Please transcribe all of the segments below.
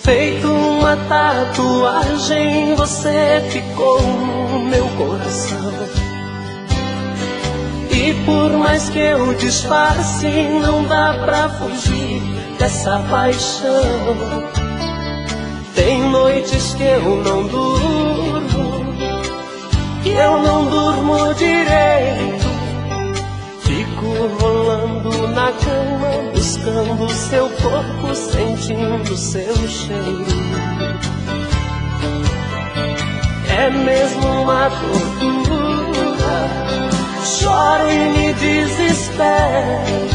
Feito uma tatuagem, você ficou no meu coração. E por mais que eu disfarce, não dá pra fugir dessa paixão. Tem noites que eu não durmo, que eu não durmo direito. Fico rolando na cama, buscando seu corpo, sentindo seu cheiro. É mesmo uma tortura, choro e me desespero.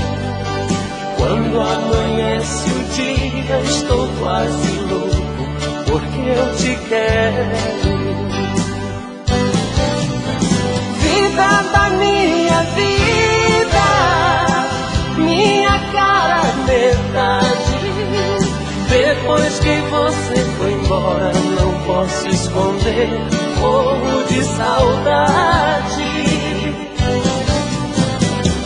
Quando amanhece o dia, estou quase louco, porque eu te quero. Vida da minha vida, minha cara metade. Depois que você foi embora, não posso esconder, morro de saudade.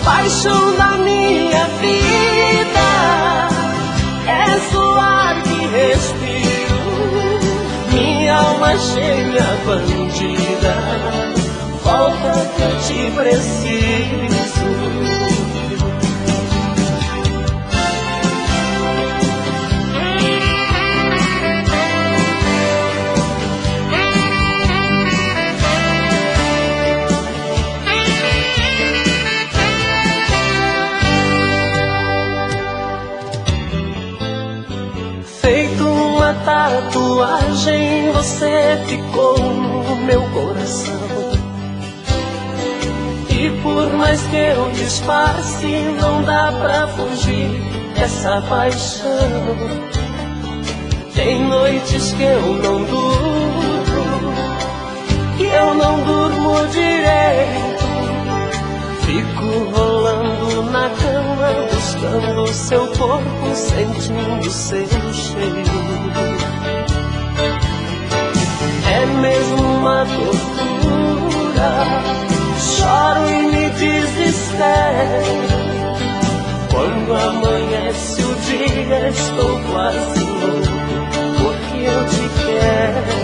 Paixão da minha vida, és o ar que respiro. Minha alma cheia bandida, volta que eu te preciso. Feito uma tatuagem, você ficou no meu coração. E por mais que eu disfarce, não dá pra fugir dessa paixão. Tem noites que eu não durmo, que eu não durmo direito. Fico rolando na cama, buscando seu corpo, sentindo seu cheiro. É mesmo uma tortura, choro e me desespero. Quando amanhece o dia, estou quase louco, porque eu te quero.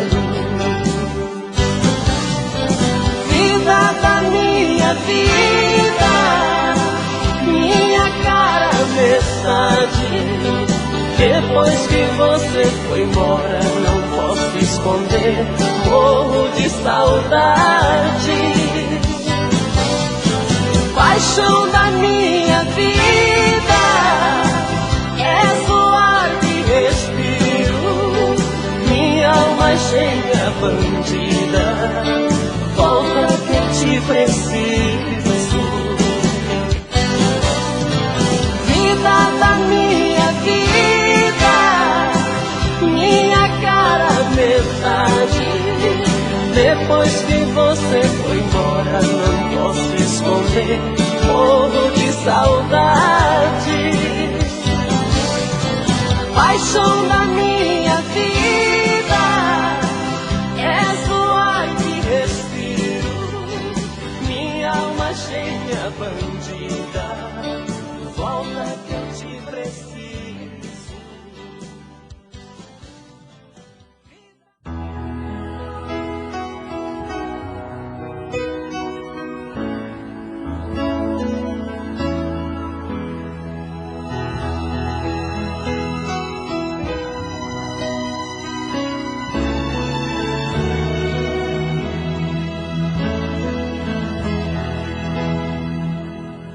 Vida da minha vida, minha cara metade. Depois que você foi embora, não posso esconder, morro de saudade. Paixão da minha vida, és o ar que respiro. Minha alma cheia bandida, volta que eu te preciso. Vida da minha vida, minha cara metade. Depois que você foi embora, não posso esconder, morro de saudade. Paixão da minha vida, és o ar que respiro. Minha alma cheia bandida, volta que eu te preciso.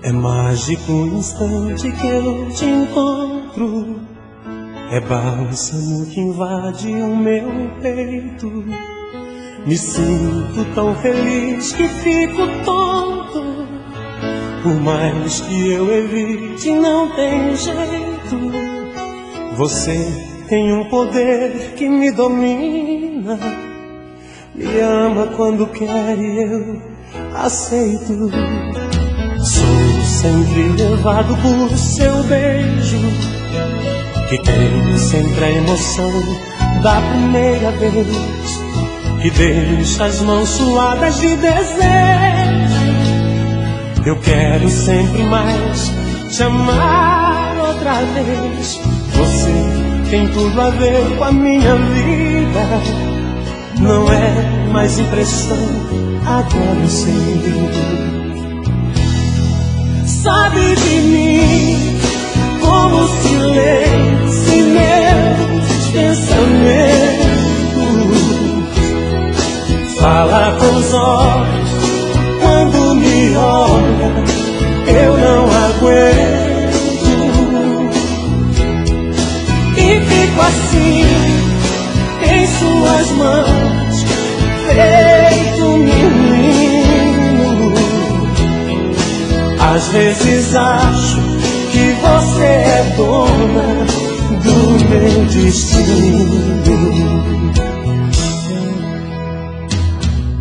É mágico o instante que eu te encontro, é bálsamo que invade o meu peito. Me sinto tão feliz que fico tonto, por mais que eu evite não tem jeito. Você tem um poder que me domina, me ama quando quer e eu aceito. Sou sempre levado por seu beijo, que tem sempre a emoção da primeira vez, que deixa as mãos suadas de desejo. Eu quero sempre mais te amar outra vez. Você tem tudo a ver com a minha vida. Não é mais impressão, agora eu sei. Sabe de mim como se lê em meus pensamentos. Fala com os olhos quando me olha, eu não aguento. E fico assim em suas mãos, feito um menino. Às vezes acho que você é dona do meu destino.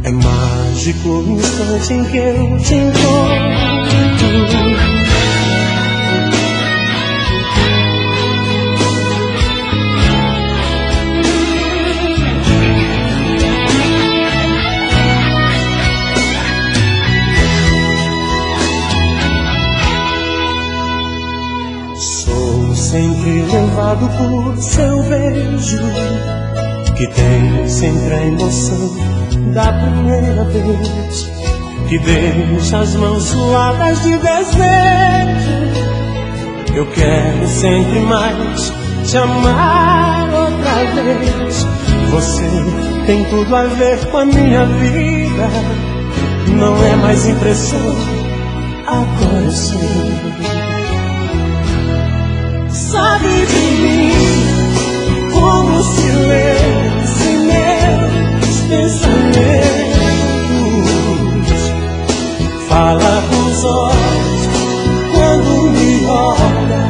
É mágico o instante em que eu te encontro. Sou sempre levado por seu beijo, que tem sempre a emoção da primeira vez, que deixa as mãos suadas de desejo. Eu quero sempre mais te amar outra vez. Você tem tudo a ver com a minha vida. Não é mais impressão, agora eu sei. Sabe de mim como se lê em meus pensamentos. Fala com os olhos quando me olha,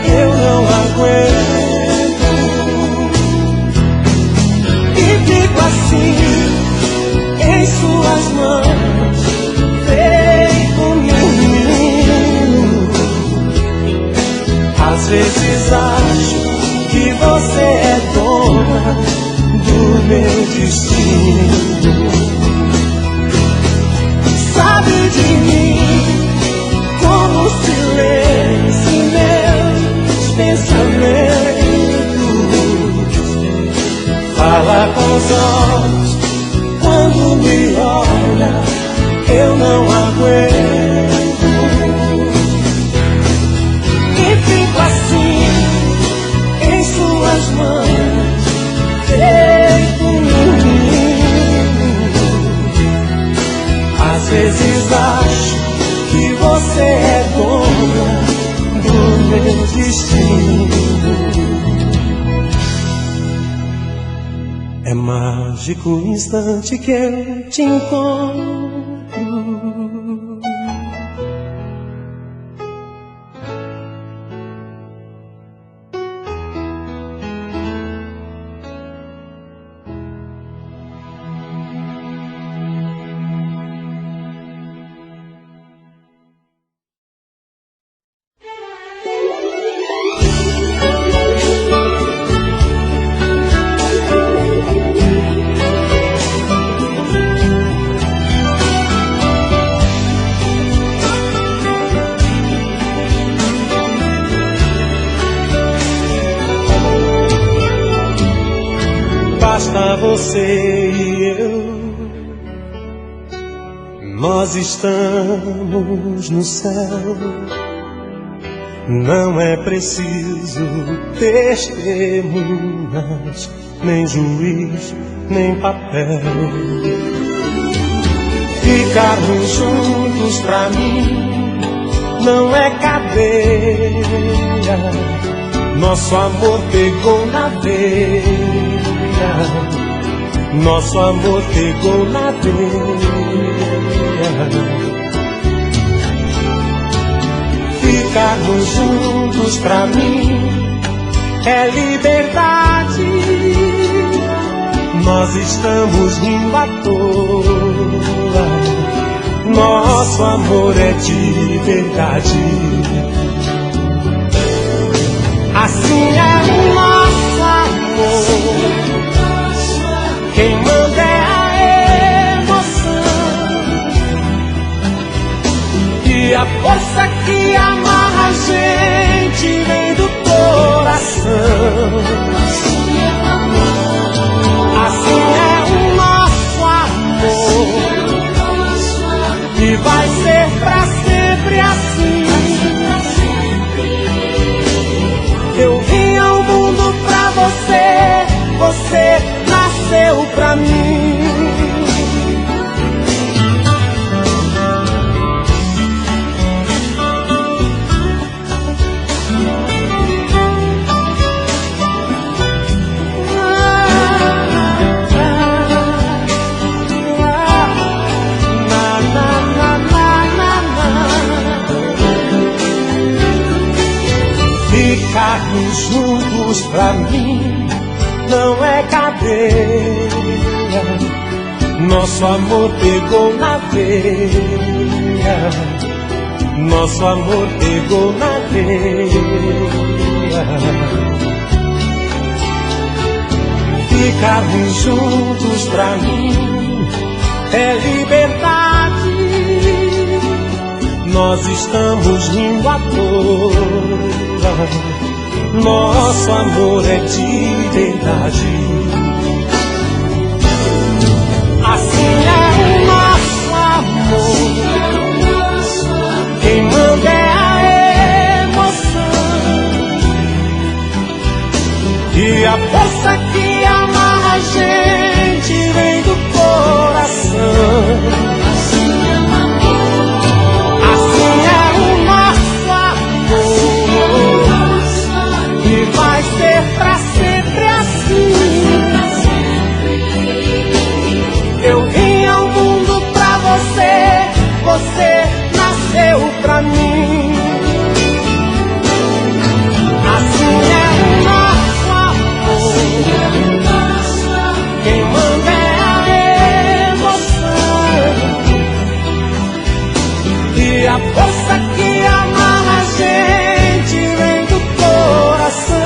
eu não aguento. E fico assim em suas mãos, feito um menino. Às vezes acho que você é dona do meu destino. Sabe de mim como se lê em meus pensamentos. Fala com os olhos quando me olha, eu não aguento. E fico assim em suas mãos, feito um menino. Às vezes acho que você é dona do meu destino. É mágico o instante que eu te encontro. Basta você e eu, nós estamos no céu. Não é preciso testemunhas, nem juiz, nem papel. Ficarmos juntos pra mim não é cadeia. Nosso amor pegou na veia, nosso amor pegou na veia. Ficarmos juntos pra mim é liberdade. Nós estamos rindo à toa, nosso amor é de verdade. Assim é o nosso amor, quem manda é a emoção e a força que amarra a gente vem do coração. Ficarmos juntos pra mim não é cadeia. Nosso amor pegou na veia. Nosso amor pegou na veia. Ficarmos juntos pra mim é liberdade. Nós estamos rindo à toa. Nosso amor é de verdade. Assim é o nosso amor. Quem manda é a emoção e a força que amarra a gente vem do coração. Pra sempre assim. Eu vim ao mundo pra você, você nasceu pra mim. Assim é o nosso amor. Quem manda é a emoção e a força que amarra a gente vem do coração.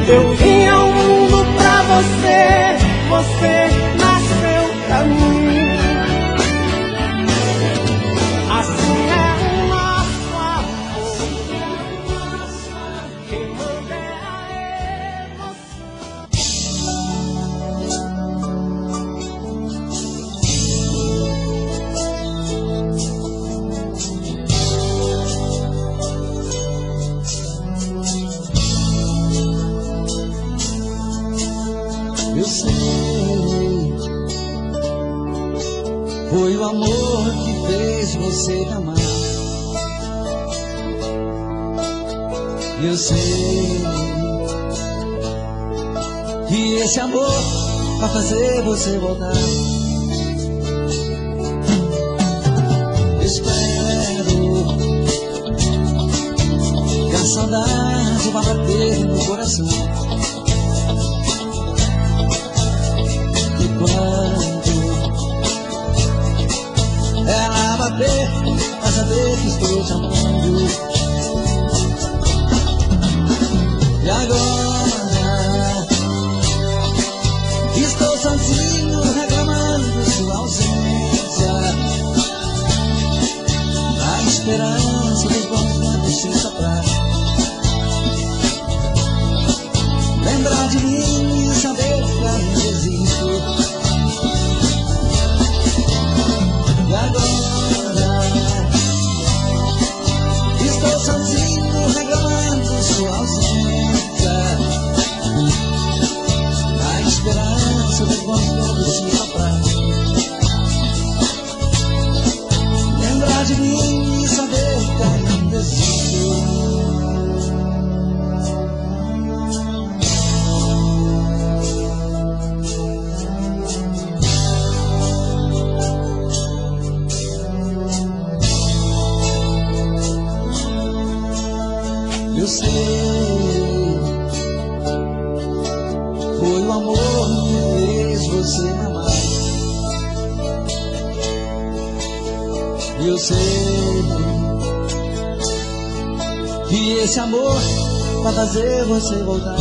Eu vim ao mundo pra você, você nasceu pra mim. Assim é o nosso amor. Quem manda é a Eu sei, foi o amor que fez você me amar. Eu sei que esse amor vai fazer você voltar. Eu espero que a saudade vai bater no coração. Quando ela bater, vai saber que estou te amando. E agora estou sozinho reclamando sua ausência, na esperança dos bons ventos se soprar. Lembrar de mim e saber que ainda existo. E agora estou sozinho reclamando sua ausência, na esperança dos bons ventos se soprar. Lembrar de mim e saber que ainda existo. Eu sei, foi o amor que fez você me amar. Eu sei que esse amor vai fazer você voltar.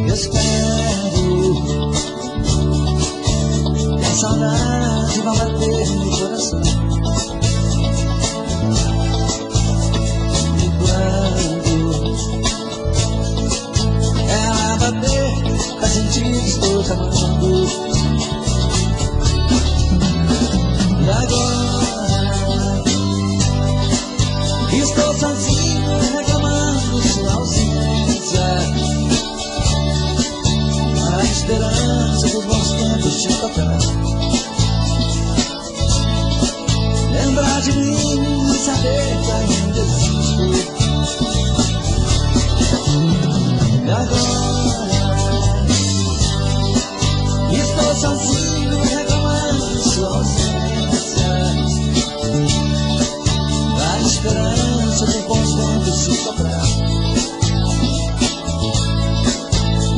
Eu espero que a saudade vai bater no coração. Pra sentir que estou te amando. E agora estou sozinho reclamando sua ausência, na esperança dos bons tempos te tocar. deixo soprar.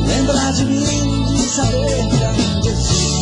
Lembrar de mim, de saber que ainda existo.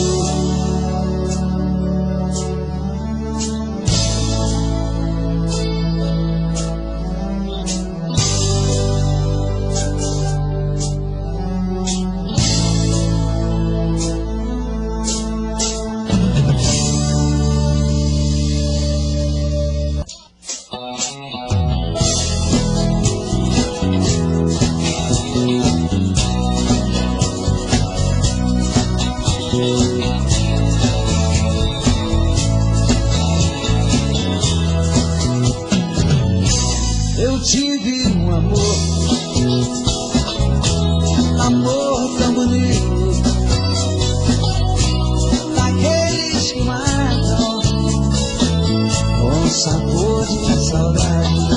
Eu tive um amor tão bonito, daqueles que matam com sabor de saudade.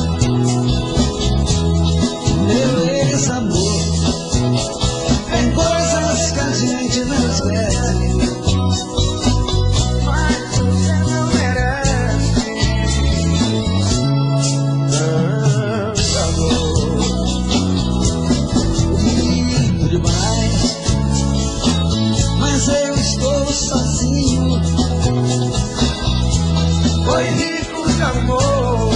Meu ex-amor, tem coisas que a gente não esquece, mas você não merece. Lindo demais, mas eu estou sozinho. Foi rico de amor,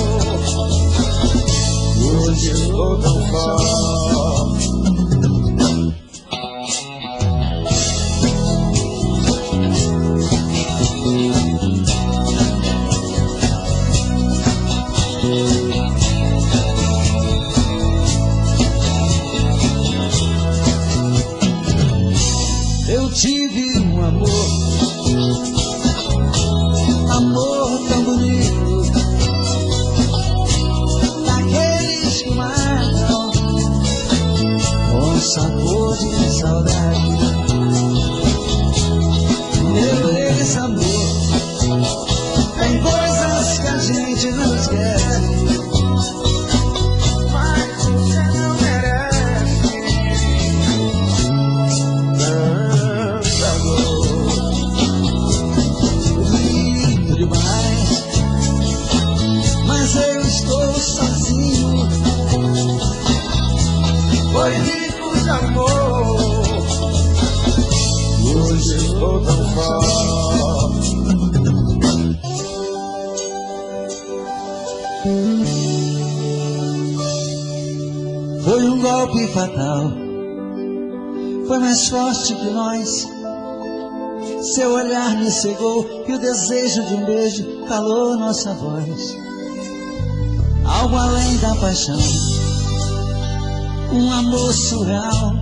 hoje estou tão só. Eu tive um amor tão bonito, daqueles que matam com sabor de saudade. Meu ex-amor, tem coisas que a gente não esquece, mas você não merece. Lindo demais, mas eu estou sozinho. Foi rico de amor, hoje estou tão só. Foi um golpe fatal, foi mais forte que nós. Seu olhar me cegou e o desejo de um beijo calou nossa voz. Algo além da paixão, um amor surreal,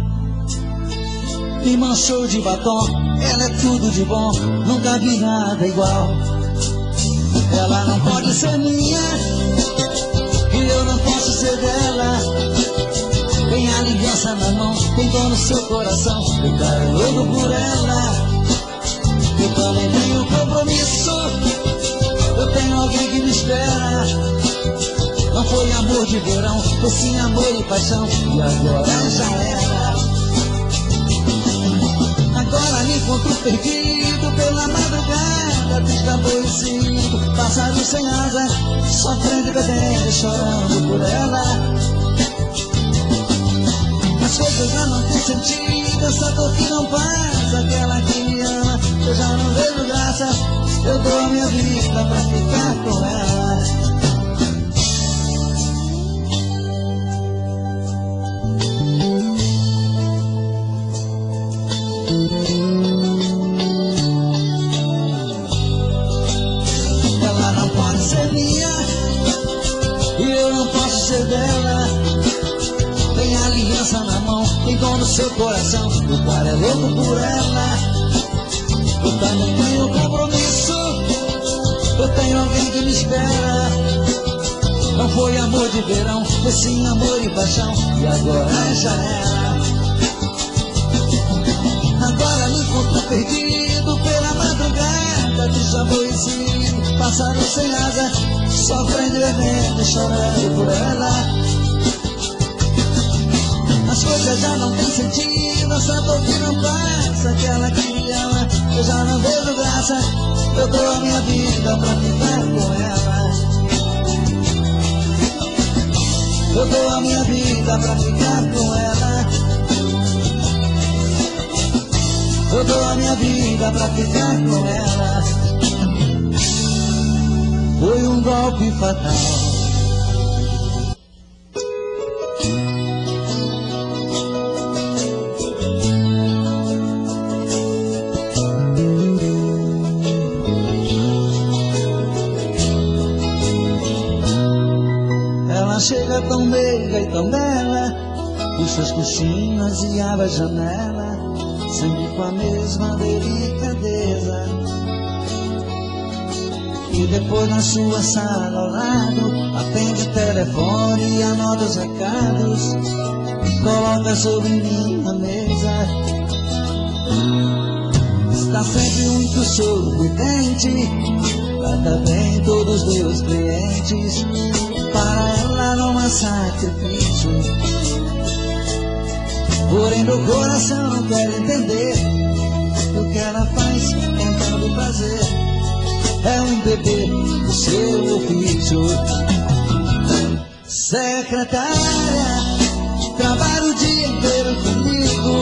me manchou de batom. Ela é tudo de bom, nunca vi nada igual. Ela não pode ser minha e eu não posso ser dela. Tem a aliança na mão, tem dor no seu coração, eu quero louco por ela. Eu também tenho compromisso, eu tenho alguém que me espera. Não foi amor de verão, foi sim amor e paixão, e agora já era. Agora me encontro perdido pela madrugada, triste aborrecido, pássaro sem asa, sofrendo e bebendo, chorando por ela. As coisas já não têm sentido, essa dor que não passa, aquela que me ama, eu já não vejo graça, eu dou a minha vida pra ficar com ela. Ela não pode ser minha e eu não posso ser dela. Tem aliança na mão, tem dor no seu coração, o cara é louco por ela. Eu também tenho compromisso, eu tenho alguém que me espera. Não foi amor de verão, foi sim amor e paixão, e agora já era. Agora me encontro perdido pela madrugada, triste aborrecido, pássaro sem asa, sofrendo e bebendo e chorando por ela. As coisas já não têm sentido, essa dor que não passa, aquela que me ama, eu já não vejo graça, eu dou a minha vida pra ficar com ela. Eu dou a minha vida pra ficar com ela. Eu dou a minha vida pra ficar com ela. Foi um golpe fatal. Ela chega tão meiga e tão bela, puxa as cortinas e abre a janela, sempre com a mesma delicadeza. E depois na sua sala ao lado, atende o telefone e anota os recados, coloca sobre minha mesa. Está sempre muito sorridente, trata bem todos os meus clientes. Para ela não há sacrifício, porém meu coração não quer entender o que ela faz com tanto prazer. É um bebê do seu ofício. Secretária, trabalha o dia inteiro comigo,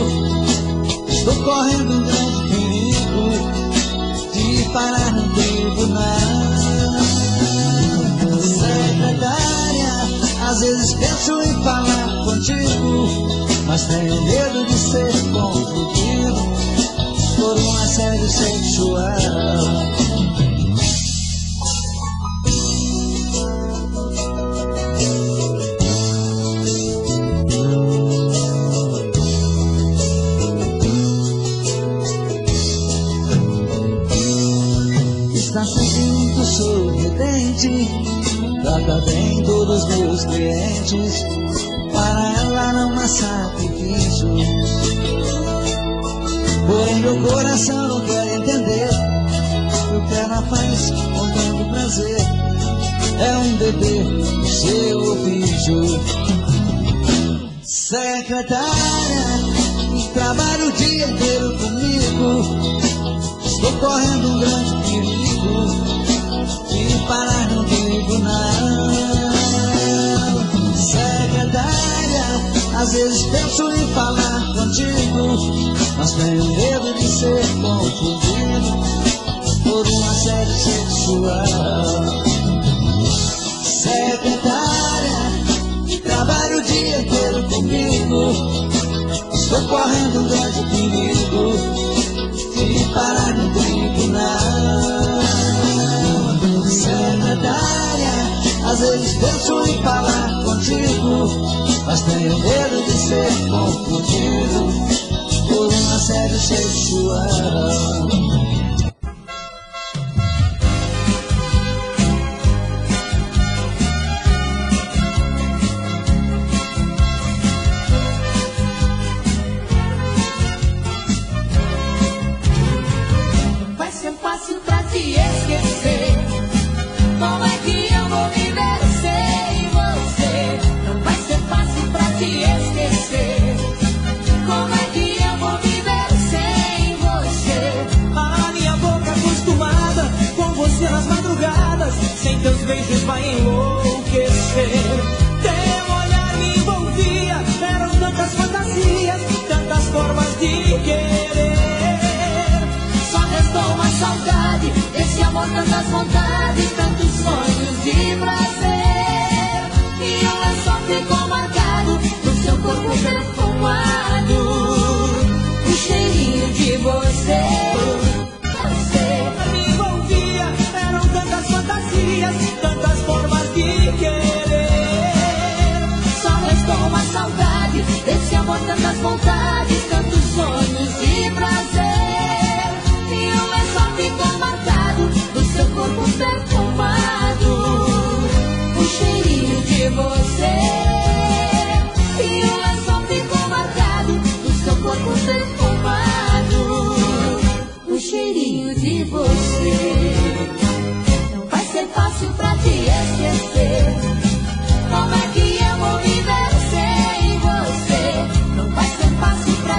estou correndo um grande perigo de parar no tribunal. Secretária, às vezes penso em falar contigo, mas tenho medo de ser confundido por um assédio sexual. Está sempre muito sorridente, trata bem todos os meus clientes. Para ela não há sacrifício, porém meu coração não quer entender o que ela faz com tanto prazer. É um bebê do seu ofício. Secretária, trabalha o dia inteiro comigo, estou correndo um grande perigo de parar no tribunal. Secretária, às vezes penso em falar contigo, mas tenho medo de ser confundido por um assédio sexual. Secretária, trabalha o dia inteiro comigo, estou correndo um grande perigo de parar no tribunal. Secretária, às vezes penso em falar contigo, mas tenho medo de ser confundido por um assédio sexual. Vai ser fácil pra te esquecer. Como é que eu vou viver sem você? Não vai ser fácil pra te esquecer. Como é que eu vou viver sem você? A minha boca acostumada com você nas madrugadas, sem teus beijos vai enlouquecer. Teu olhar me envolvia, eram tantas fantasias, tantas formas de querer. Só restou uma saudade, esse amor, tantas vontades, tantos sonhos de prazer. E o lençol ficou marcado no seu corpo perfumado, o cheirinho de você. Você me envolvia, eram tantas fantasias, tantas formas de querer. Só restou uma saudade, desse amor, tantas vontades, tantos sonhos de prazer. E o lençol ficou marcado no seu corpo perfumado, o cheirinho de você. E o lençol ficou marcado no seu corpo perfumado, o cheirinho de você. Não vai ser fácil pra te esquecer. Como é que eu vou viver sem você? Não vai ser fácil pra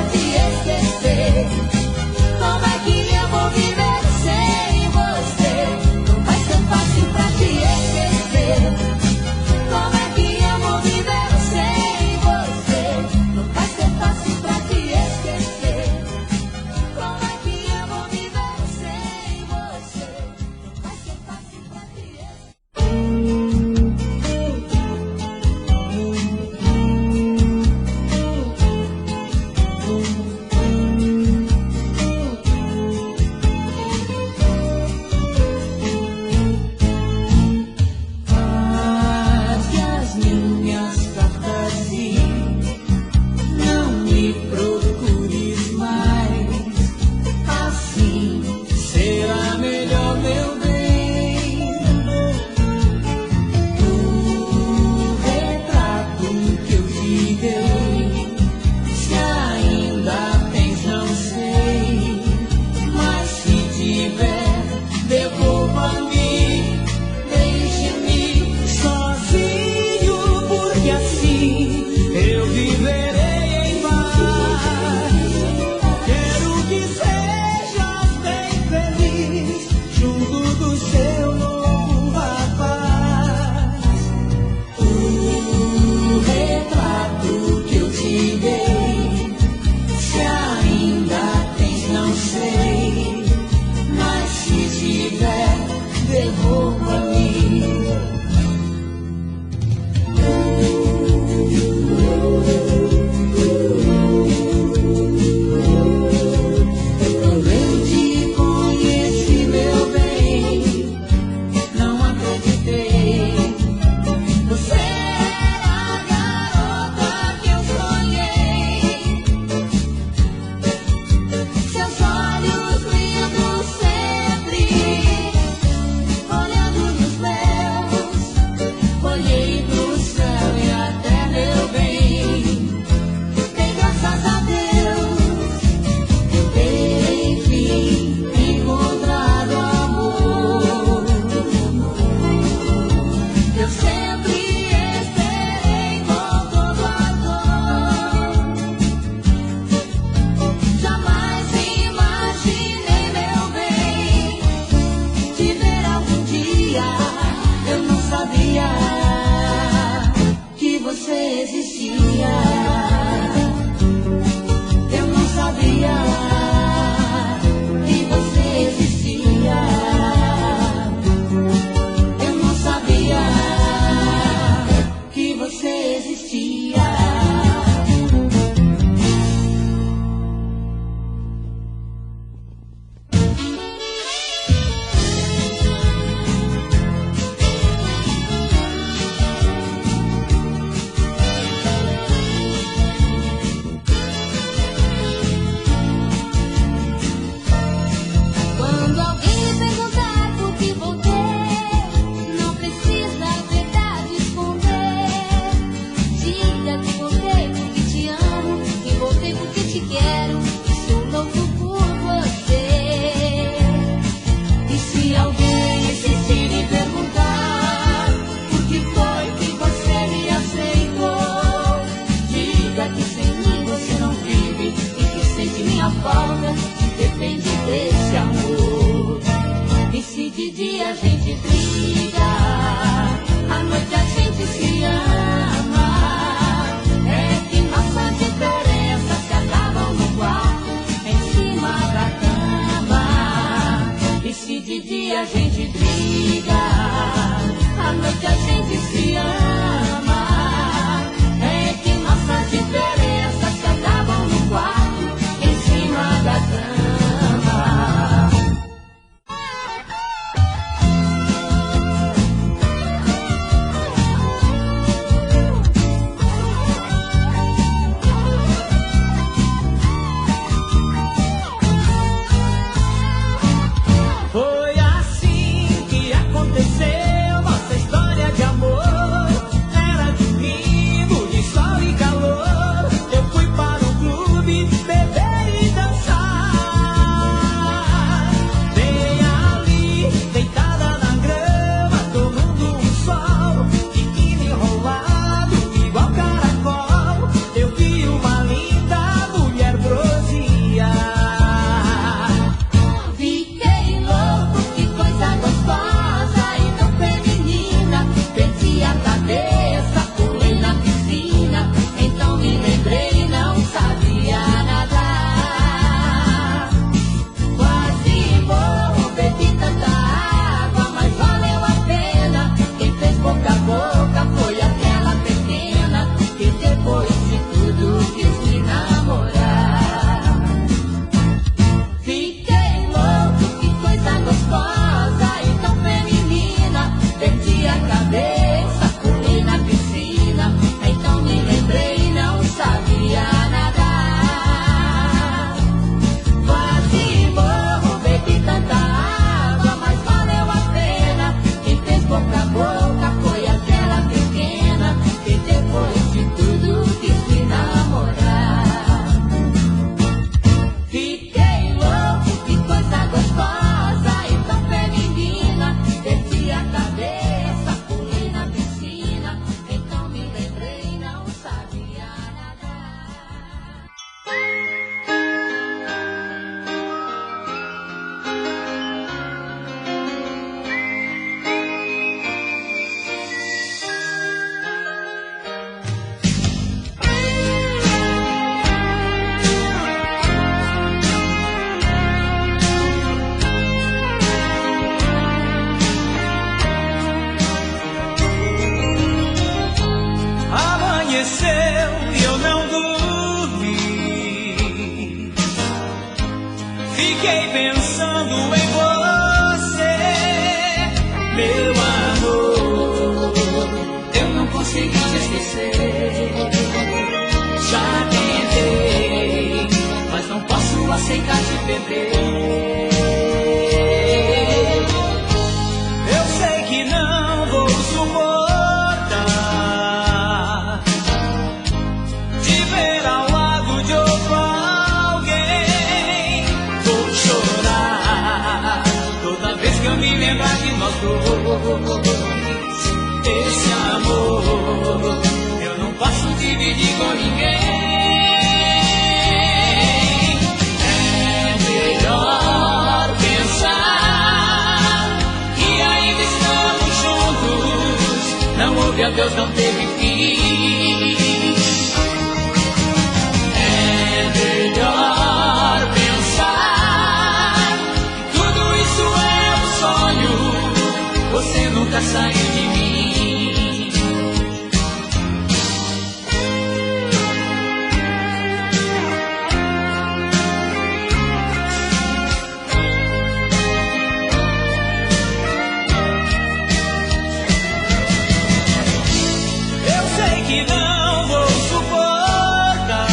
assim eu viverei em paz. Quero que sejas bem feliz junto do seu novo rapaz. O retrato que eu te dei, se ainda tens, não sei, mas se tiver, devolva a mim. Quando eu te conheci, meu bem, não acreditei. Você era a garota que eu sonhei. Seus olhos lindos sempre olhando nos meus. Olhei pro céu e até, meu bem, bem, graças a Deus, eu ter enfim encontrado amor. Eu sempre esperei com todo amor. Jamais imaginei, meu bem, te ver algum dia. Eu não sabia que você existia. Eu não sabia que você existia. Eu não sabia que você existia. Quando alguém perguntar por que voltei, não precisa a verdade esconder. Diga que voltei porque te amo, que voltei porque te quero, que sou louco por você. E se alguém insistir em perguntar por que foi que você me aceitou, diga que sem mim você não vive e que sente minha falta, depende desse amor. E se de dia a gente briga, à noite a gente se ama, é que nossas diferenças se acabam no quarto, em cima da cama. E se de dia a gente briga, à noite a gente se ama, é que nossas diferenças se acabam no quarto, em cima da cama. Foi assim que aconteceu. Fiquei pensando em você, meu amor. Eu não consegui te esquecer. Já tentei, mas não posso aceitar te perder. Eu sei que não vou suportar te ver ao lado de outro alguém. Vou chorar toda vez que eu me lembrar de nós dois. Esse amor eu não posso dividir com ninguém. É melhor pensar que ainda estamos juntos. Não houve adeus, não teve fim. É melhor pensar que tudo isso é um sonho. Você nunca saiu de mim. Que não vou suportar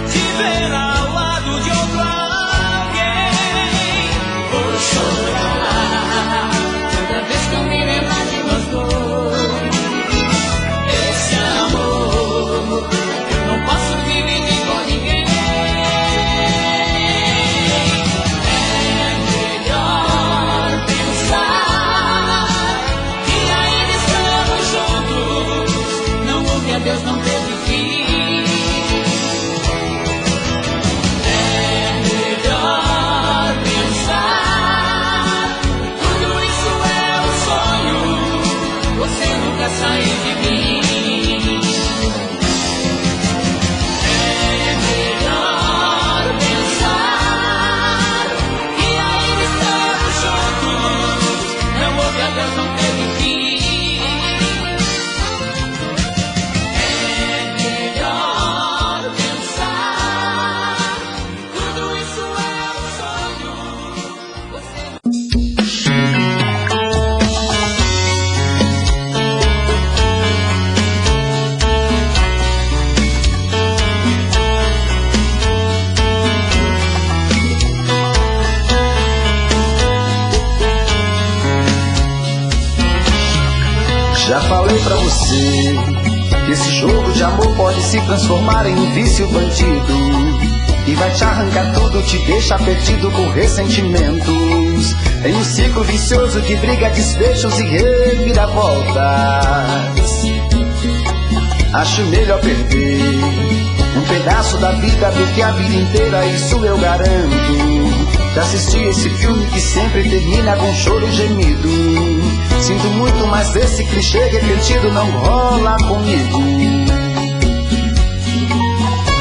te ver ao lado de outro alguém. Vou chorar toda vez que eu me lembrar de nós dois. Esse amor eu não posso dividir com ninguém. É melhor pensar que ainda estamos juntos. Não houve adeus, não teve fim. É melhor pensar tudo isso é um sonho. Você nunca saiu de mim. É melhor pensar que ainda estamos juntos. Não houve adeus, não teve fim. É melhor pensar tudo isso é um sonho. Você Já falei pra você que esse jogo de amor pode se transformar em um vício bandido e vai te arrancar tudo, te deixa perdido com ressentimentos, em um ciclo vicioso que briga desfechos e reviravoltas. Acho melhor perder um pedaço da vida do que a vida inteira, isso eu garanto. Já assisti esse filme que sempre termina com choro e gemido. Sinto muito, mas esse clichê repetido não rola comigo.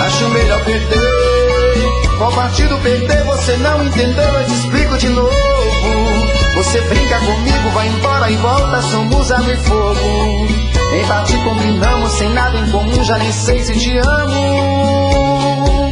Acho melhor perder. Qual partido perder? Você não entendeu, eu te explico de novo. Você brinca comigo, vai embora e volta, somos água e fogo. Em parte combinamos, sem nada em comum, já nem sei se te amo.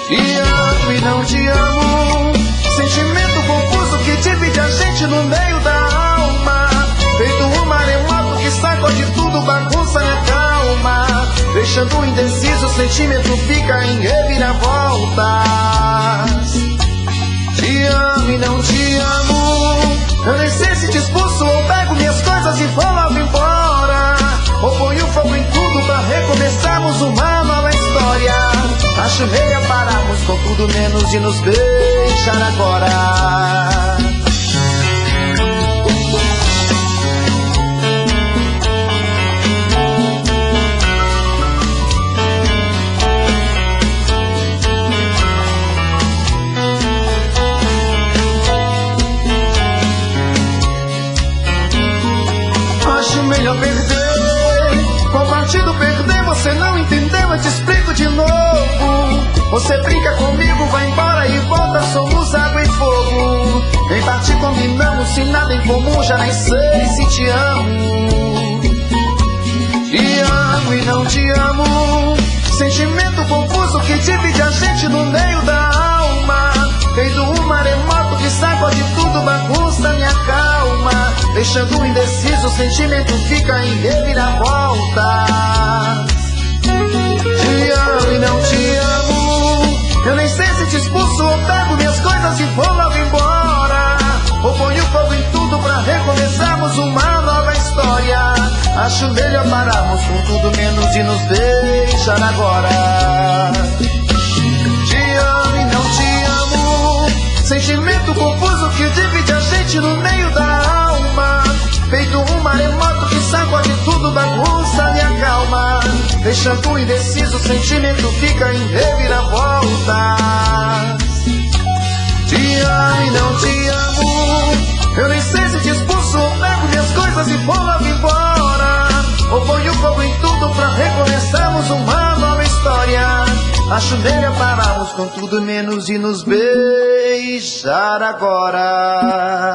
Te amo e não te amo. Sentimento confuso que divide a gente no meio da alma. Feito um maremoto que sacode tudo, bagunça na calma. Deixando indeciso, o sentimento fica em reviravoltas. Te amo e não te amo. Eu nem sei se te expulso ou pego minhas coisas e vou logo embora. Ou ponho fogo em tudo pra recomeçarmos uma nova história. Acho melhor pararmos com tudo menos de nos deixar agora. Acho melhor perder. Qual partido perder? Você não entendeu, eu te explico de novo. Você brinca comigo, vai embora e volta, somos água e fogo. Em parte combinamos, sem nada em comum, já nem sei se te amo. Te amo e não te amo. sentimento confuso que divide a gente no meio da alma. Feito um maremoto que sacode tudo, bagunça minha calma. Deixando indeciso, o sentimento fica em reviravolta. Te amo e não te amo. Eu nem sei se te expulso ou pego minhas coisas e vou logo embora. Ou ponho fogo em tudo pra recomeçarmos uma nova história. Acho melhor pararmos com tudo menos de nos deixar agora. Te amo e não te amo. Sentimento confuso que divide a gente no meio da alma. Feito um maremoto que sacode tudo, bagunça minha calma. Deixando indeciso, o sentimento fica em reviravolta. Te amo e não te amo. Eu nem sei se te expulso ou pego minhas coisas e vou logo embora. Ou ponho fogo em tudo pra recomeçarmos uma nova história. Acho melhor pararmos com tudo menos de nos beijar agora.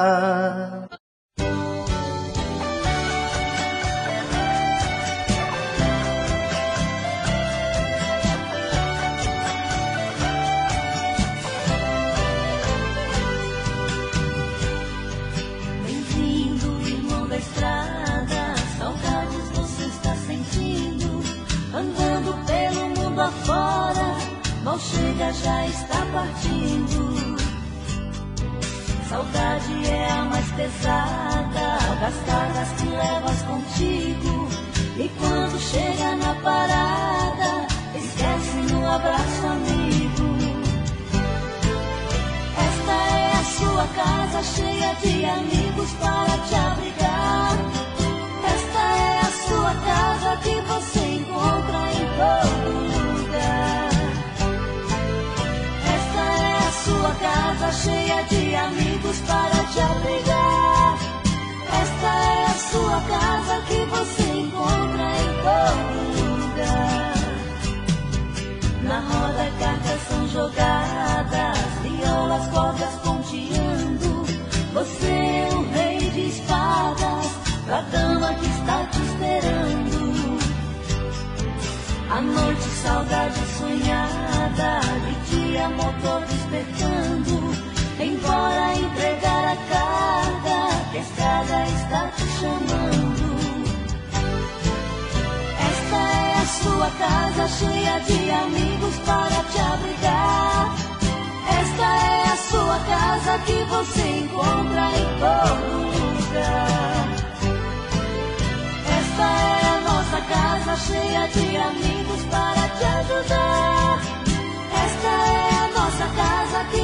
Fora, mal chega, já está partindo. Saudade é a mais pesada das cargas que levas contigo. E quando chega na parada, esquece no abraço amigo. Esta é a sua casa cheia de amigos para te abrigar. Esta é a sua casa que você encontra em todo lugar. Esta é a sua casa cheia de amigos para te abrigar. Esta é a sua casa que você encontra em todo lugar. Na roda cartas são jogadas, violas, cordas ponteando. Você é o rei de espadas, a dama que está te esperando. À noite saudade sonhada, de dia motor despertando. Embora entregar a carga, que a estrada está te chamando. Esta é a sua casa cheia de amigos para te abrigar. Esta é a sua casa que você encontra em todo lugar. Esta é a nossa casa cheia de amigos para te ajudar. Esta é a nossa casa que